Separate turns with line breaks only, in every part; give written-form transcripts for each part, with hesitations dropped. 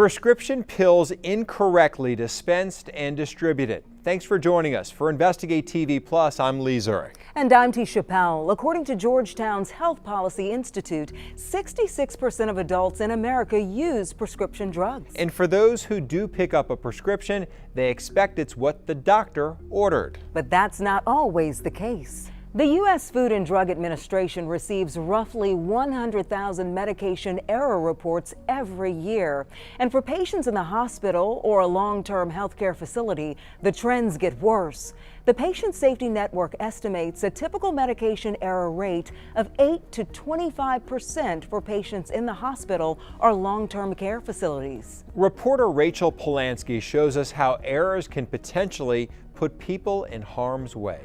Prescription pills incorrectly dispensed and distributed. Thanks for joining us. For Investigate TV Plus, I'm Lee Zurich.
And I'm T. Chappelle. According to Georgetown's Health Policy Institute, 66% of adults in America use prescription drugs.
And for those who do pick up a prescription, they expect it's what the doctor ordered.
But that's not always the case. The U.S. Food and Drug Administration receives roughly 100,000 medication error reports every year. And for patients in the hospital or a long-term healthcare facility, the trends get worse. The Patient Safety Network estimates a typical medication error rate of 8 to 25% for patients in the hospital or long-term care facilities.
Reporter Rachel Polansky shows us how errors can potentially put people in harm's way.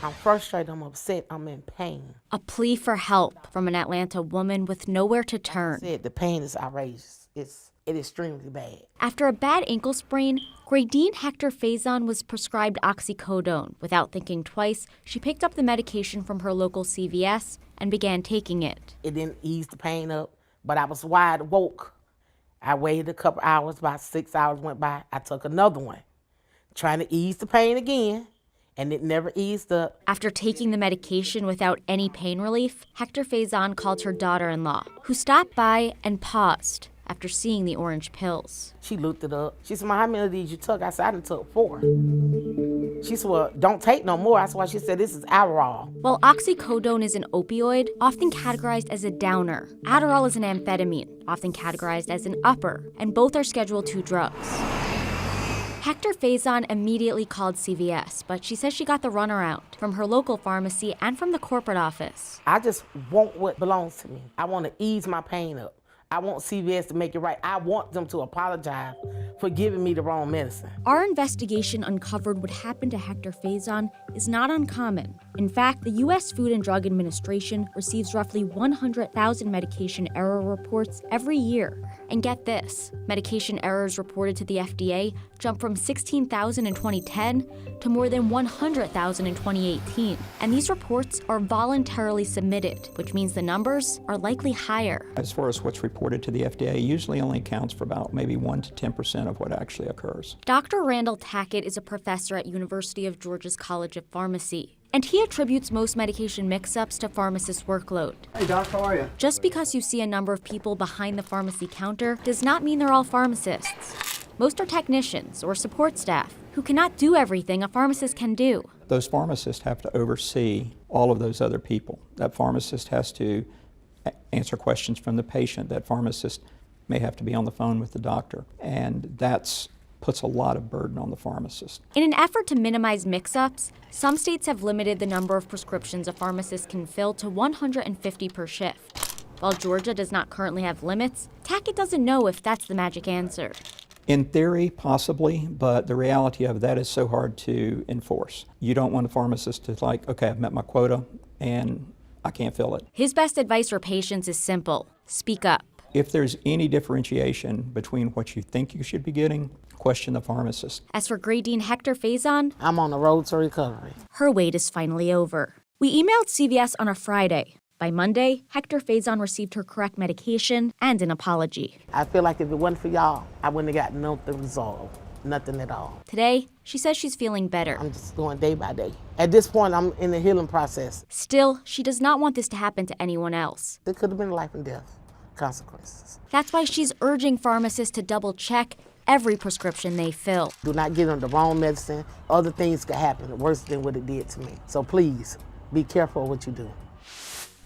I'm frustrated, I'm upset, I'm in pain.
A plea for help from an Atlanta woman with nowhere to turn.
The pain is outrageous. It is extremely bad.
After a bad ankle sprain, Gradine Hector Faison was prescribed oxycodone. Without thinking twice, she picked up the medication from her local CVS and began taking it.
It didn't ease the pain up, but I was wide woke. I waited a couple hours, about 6 hours went by. I took another one, trying to ease the pain again. And it never eased up.
After taking the medication without any pain relief, Hector Faison called her daughter-in-law, who stopped by and paused after seeing the orange pills.
She looked it up. She said, "Ma, how many of these you took?" I said, "I done took 4. She said, "Well, don't take no more." That's why she said, "This is Adderall."
While oxycodone is an opioid, often categorized as a downer, Adderall is an amphetamine, often categorized as an upper, and both are Schedule II drugs. Hector Faison immediately called CVS, but she says she got the runaround from her local pharmacy and from the corporate office.
I just want what belongs to me. I want to ease my pain up. I want CVS to make it right. I want them to apologize for giving me the wrong medicine.
Our investigation uncovered what happened to Hector Faison is not uncommon. In fact, the U.S. Food and Drug Administration receives roughly 100,000 medication error reports every year. And get this, medication errors reported to the FDA jumped from 16,000 in 2010 to more than 100,000 in 2018. And these reports are voluntarily submitted, which means the numbers are likely higher.
As far as what's reported to the FDA, usually only accounts for about maybe 1 to 10% of what actually occurs.
Dr. Randall Tackett is a professor at University of Georgia's College of Pharmacy. And he attributes most medication mix-ups to pharmacists' workload.
Hey, Doc, how are you?
Just because you see a number of people behind the pharmacy counter does not mean they're all pharmacists. Most are technicians or support staff who cannot do everything a pharmacist can do.
Those pharmacists have to oversee all of those other people. That pharmacist has to answer questions from the patient. That pharmacist may have to be on the phone with the doctor. And that's puts a lot of burden on the pharmacist.
In an effort to minimize mix-ups, some states have limited the number of prescriptions a pharmacist can fill to 150 per shift. While Georgia does not currently have limits, Tackett doesn't know if that's the magic answer.
In theory, possibly, but the reality of that is so hard to enforce. You don't want a pharmacist to okay, I've met my quota and I can't fill it.
His best advice for patients is simple: speak up.
If there's any differentiation between what you think you should be getting, question the pharmacist.
As for Gradine Hector Faison,
I'm on the road to recovery.
Her wait is finally over. We emailed CVS on a Friday. By Monday, Hector Faison received her correct medication and an apology.
I feel like if it wasn't for y'all, I wouldn't have got nothing resolved. Nothing at all.
Today, she says she's feeling better.
I'm just going day by day. At this point, I'm in the healing process.
Still, she does not want this to happen to anyone else.
It could have been life and death consequences.
That's why she's urging pharmacists to double-check every prescription they fill.
Do not give them the wrong medicine. Other things could happen worse than what it did to me. So please, be careful what you do.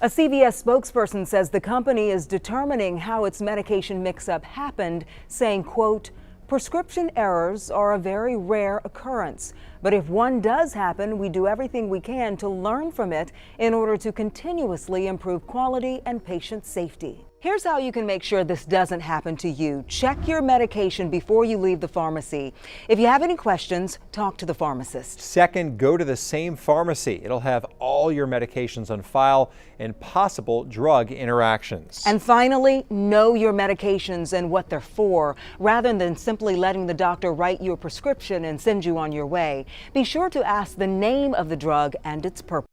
A CVS spokesperson says the company is determining how its medication mix-up happened, saying, quote, "Prescription errors are a very rare occurrence, but if one does happen, we do everything we can to learn from it in order to continuously improve quality and patient safety." Here's how you can make sure this doesn't happen to you. Check your medication before you leave the pharmacy. If you have any questions, talk to the pharmacist.
Second, go to the same pharmacy. It'll have all your medications on file and possible drug interactions.
And finally, know your medications and what they're for, rather than simply letting the doctor write you a prescription and send you on your way. Be sure to ask the name of the drug and its purpose.